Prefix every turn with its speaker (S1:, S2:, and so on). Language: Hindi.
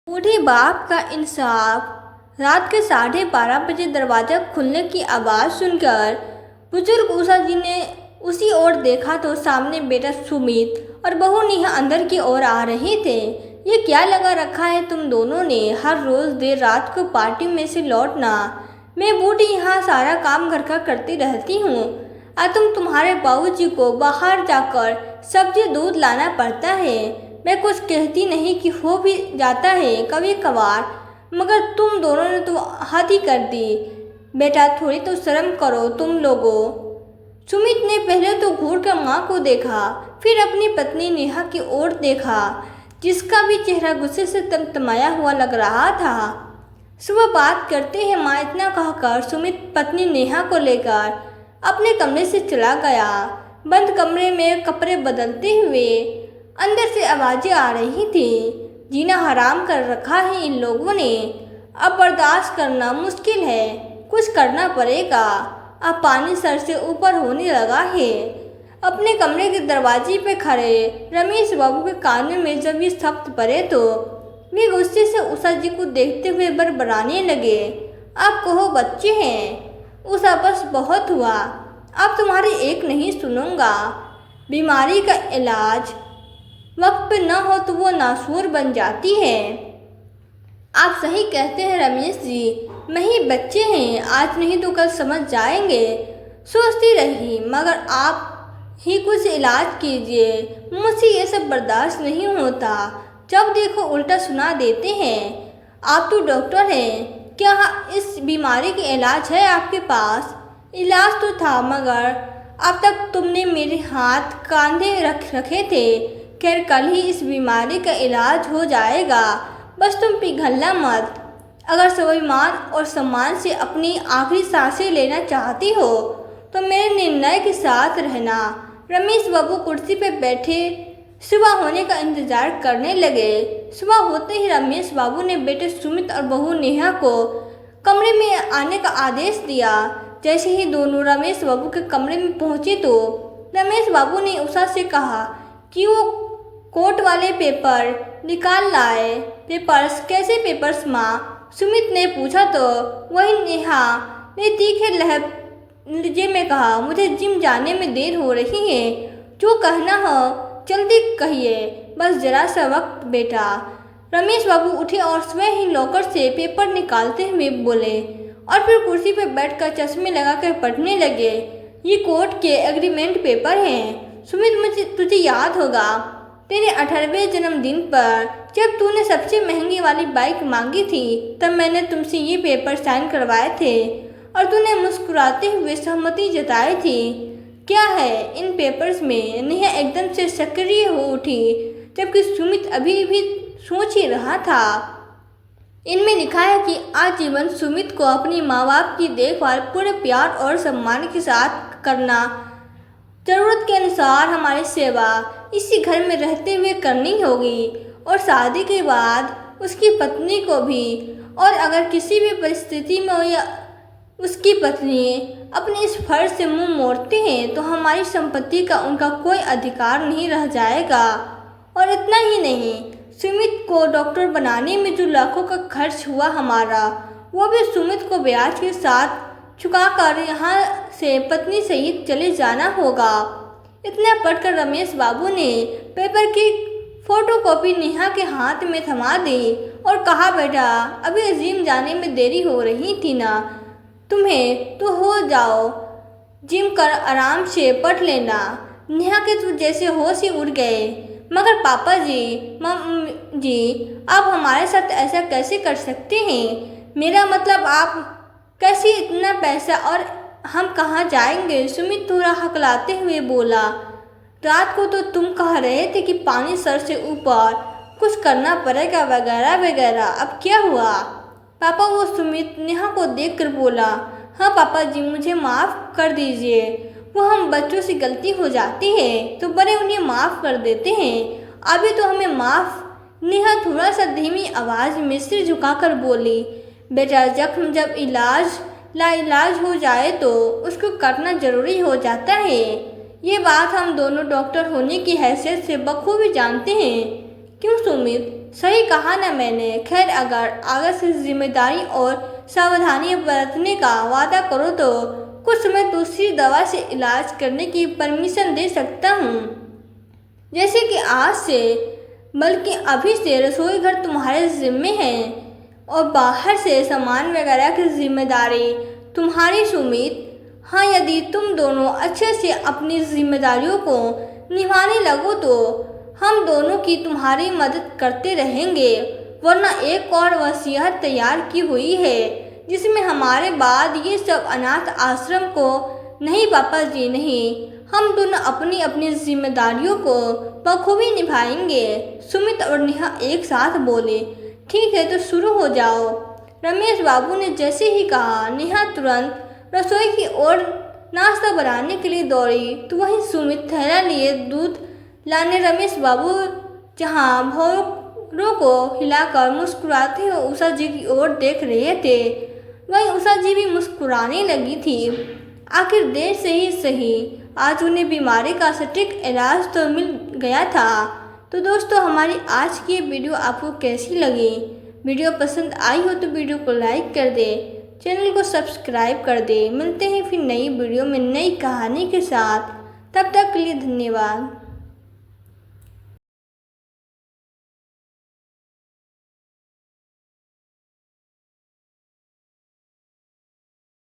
S1: बूढ़े बाप का इंसाफ। रात के 12:30 बजे दरवाजा खुलने की आवाज़ सुनकर बुजुर्ग उषा जी ने उसी ओर देखा तो सामने बेटा सुमित और बहू नेहा अंदर की ओर आ रहे थे। ये क्या लगा रखा है तुम दोनों ने, हर रोज़ देर रात को पार्टी में से लौटना। मैं बूढ़ी यहाँ सारा काम घर का करती रहती हूँ और तुम्हारे बाबूजी को बाहर जाकर सब्जी दूध लाना पड़ता है। मैं कुछ कहती नहीं कि हो भी जाता है कभी कभार, मगर तुम दोनों ने तो हद ही कर दी। बेटा थोड़ी तो शर्म करो तुम लोगों। सुमित ने पहले तो घूर कर माँ को देखा, फिर अपनी पत्नी नेहा की ओर देखा, जिसका भी चेहरा गुस्से से तमतमाया हुआ लग रहा था। सुबह बात करते हैं माँ, इतना कहकर सुमित पत्नी नेहा को लेकर अपने कमरे से चला गया। बंद कमरे में कपड़े बदलते हुए अंदर से आवाज़ें आ रही थी। जीना हराम कर रखा है इन लोगों ने, अब बर्दाश्त करना मुश्किल है, कुछ करना पड़ेगा। अब पानी सर से ऊपर होने लगा है। अपने कमरे के दरवाजे पे खड़े रमेश बाबू के कानों में जब ये शब्द पड़े तो वे गुस्से से उषा जी को देखते हुए बड़बड़ाने लगे। अब कहो बच्चे हैं उषा, बस बहुत हुआ, अब तुम्हारी एक नहीं सुनूंगा। बीमारी का इलाज वक्त पे न हो तो वो नासूर बन जाती है। आप सही कहते हैं रमेश जी, नहीं बच्चे हैं, आज नहीं तो कल समझ जाएंगे। सोचती रही, मगर आप ही कुछ इलाज कीजिए, मुझसे ये सब बर्दाश्त नहीं होता। जब देखो उल्टा सुना देते हैं। आप तो डॉक्टर हैं, क्या इस बीमारी का इलाज है आपके पास? इलाज तो था, मगर अब तक तुमने मेरे हाथ कांधे रखे थे। खैर कल ही इस बीमारी का इलाज हो जाएगा, बस तुम पिघलना मत। अगर स्वाभिमान और सम्मान से अपनी आखिरी सांसें लेना चाहती हो तो मेरे निर्णय के साथ रहना। रमेश बाबू कुर्सी पर बैठे सुबह होने का इंतजार करने लगे। सुबह होते ही रमेश बाबू ने बेटे सुमित और बहू नेहा को कमरे में आने का आदेश दिया। जैसे ही दोनों रमेश बाबू के कमरे में पहुंचे तो रमेश बाबू ने उषा से कहा कि वो कोर्ट वाले पेपर निकाल लाए। पेपर्स? कैसे पेपर्स माँ? सुमित ने पूछा तो वही नेहा ने तीखे लहजे में कहा, मुझे जिम जाने में देर हो रही है, जो कहना हो जल्दी कहिए, बस जरा सा वक्त बेटा। रमेश बाबू उठे और स्वयं ही लॉकर से पेपर निकालते हुए बोले और फिर कुर्सी पर बैठकर चश्मे लगाकर पढ़ने लगे। ये कोर्ट के एग्रीमेंट पेपर हैं। सुमित, मुझे तुझे याद होगा तेरे 18वें जन्मदिन पर जब तूने सबसे महंगी वाली बाइक मांगी थी, तब मैंने तुमसे ये पेपर साइन करवाए थे और तूने मुस्कुराते हुए सहमति जताई थी। क्या है इन पेपर्स में? नेहा एकदम से सक्रिय हो उठी, जबकि सुमित अभी भी सोच ही रहा था। इनमें लिखा है कि आजीवन सुमित को अपनी माँ बाप की देखभाल पूरे प्यार और सम्मान के साथ करना, जरूरत के अनुसार हमारी सेवा इसी घर में रहते हुए करनी होगी और शादी के बाद उसकी पत्नी को भी। और अगर किसी भी परिस्थिति में या उसकी पत्नी अपने इस फर्ज से मुंह मोड़ते हैं तो हमारी संपत्ति का उनका कोई अधिकार नहीं रह जाएगा। और इतना ही नहीं, सुमित को डॉक्टर बनाने में जो लाखों का खर्च हुआ हमारा, वो भी सुमित को ब्याज के साथ चुकाकर यहाँ से पत्नी सहित चले जाना होगा। इतना पढ़कर रमेश बाबू ने पेपर की फोटोकॉपी नेहा के हाथ में थमा दी और कहा, बेटा अभी जिम जाने में देरी हो रही थी ना तुम्हें, तो हो जाओ जिम कर आराम से पढ़ लेना। नेहा के तो जैसे होश ही उड़ गए। मगर पापा जी, मम्मी जी, आप हमारे साथ ऐसा कैसे कर सकते हैं? मेरा मतलब आप कैसे इतना पैसा, और हम कहाँ जाएंगे? सुमित थोड़ा हकलाते हुए बोला, रात को तो तुम कह रहे थे कि पानी सर से ऊपर, कुछ करना पड़ेगा वगैरह वगैरह, अब क्या हुआ? पापा, वो सुमित नेहा को देखकर बोला, हाँ पापा जी, मुझे माफ़ कर दीजिए। वो हम बच्चों से गलती हो जाती है तो बड़े उन्हें माफ़ कर देते हैं, अभी तो हमें माफ़। नेहा थोड़ा सा धीमी आवाज़ में सिर झुकाकर बोली, बेटा जख्म जब लाइलाज हो जाए तो उसको काटना जरूरी हो जाता है। ये बात हम दोनों डॉक्टर होने की हैसियत से बखूबी जानते हैं। क्यों सुमित, सही कहा ना मैंने। खैर अगर आगे से जिम्मेदारी और सावधानी बरतने का वादा करो तो कुछ समय दूसरी दवा से इलाज करने की परमिशन दे सकता हूँ। जैसे कि आज से, बल्कि अभी से रसोई घर तुम्हारे जिम्मे है और बाहर से सामान वगैरह की जिम्मेदारी तुम्हारी सुमित। हाँ, यदि तुम दोनों अच्छे से अपनी जिम्मेदारियों को निभाने लगो तो हम दोनों की तुम्हारी मदद करते रहेंगे। वरना एक और वसीयत तैयार की हुई है जिसमें हमारे बाद ये सब अनाथ आश्रम को नहीं पापा जी नहीं, हम दोनों अपनी अपनी जिम्मेदारियों को बखूबी निभाएंगे। सुमित और नेहा एक साथ बोले। ठीक है तो शुरू हो जाओ। रमेश बाबू ने जैसे ही कहा, नेहा तुरंत रसोई की ओर नाश्ता बनाने के लिए दौड़ी तो वहीं सुमित थैला लिए दूध लाने रमेश बाबू जहां भौरों को हिलाकर मुस्कुराते हुए उषा जी की ओर देख रहे थे, वहीं उषा जी भी मुस्कुराने लगी थी। आखिर देर से ही सही, आज उन्हें बीमारी का सटीक इलाज तो मिल गया था। तो दोस्तों, हमारी आज की वीडियो आपको कैसी लगी? वीडियो पसंद आई हो तो वीडियो को लाइक कर दे, चैनल को सब्सक्राइब कर दे। मिलते हैं फिर नई वीडियो में नई कहानी के साथ। तब तक के लिए धन्यवाद।